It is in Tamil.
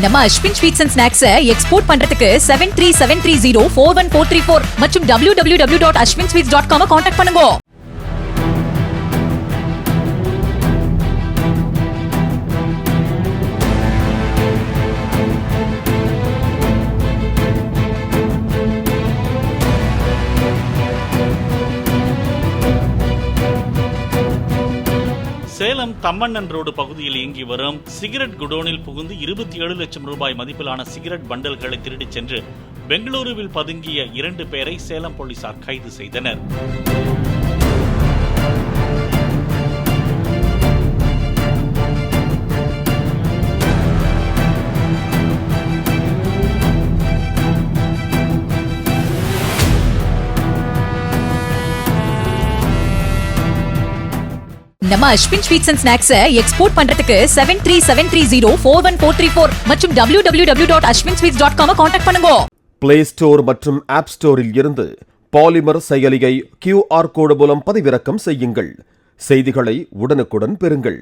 நம்ம Ashwin sweets and snacks export பண்றதுக்கு 7373041434 மற்றும் www.ashwinsweets.com கான்டாக்ட் பண்ணுங்க. சேலம் தம்மண்ணன் ரோடு பகுதியில் இயங்கி வரும் சிகரெட் குடோனில் புகுந்து 27 லட்சம் ரூபாய் மதிப்பிலான சிகரெட் பண்டல்களை திருடிச் சென்று பெங்களூருவில் பதுங்கிய 2 பேரை சேலம் போலீசார் கைது செய்தனர். நம்ம Ashwin sweets and snacks export பண்றதுக்கு 7373041434 மற்றும் www.ashwinsweets.com கான்டாக்ட் பண்ணுங்க. பிளே ஸ்டோர் மற்றும் ஆப் ஸ்டோரில் இருந்து பாலிமர் செயலியை QR கோடு மூலம் பதிவிறக்கம் செய்யுங்கள். செய்திகளை உடனுக்குடன் பெறுங்கள்.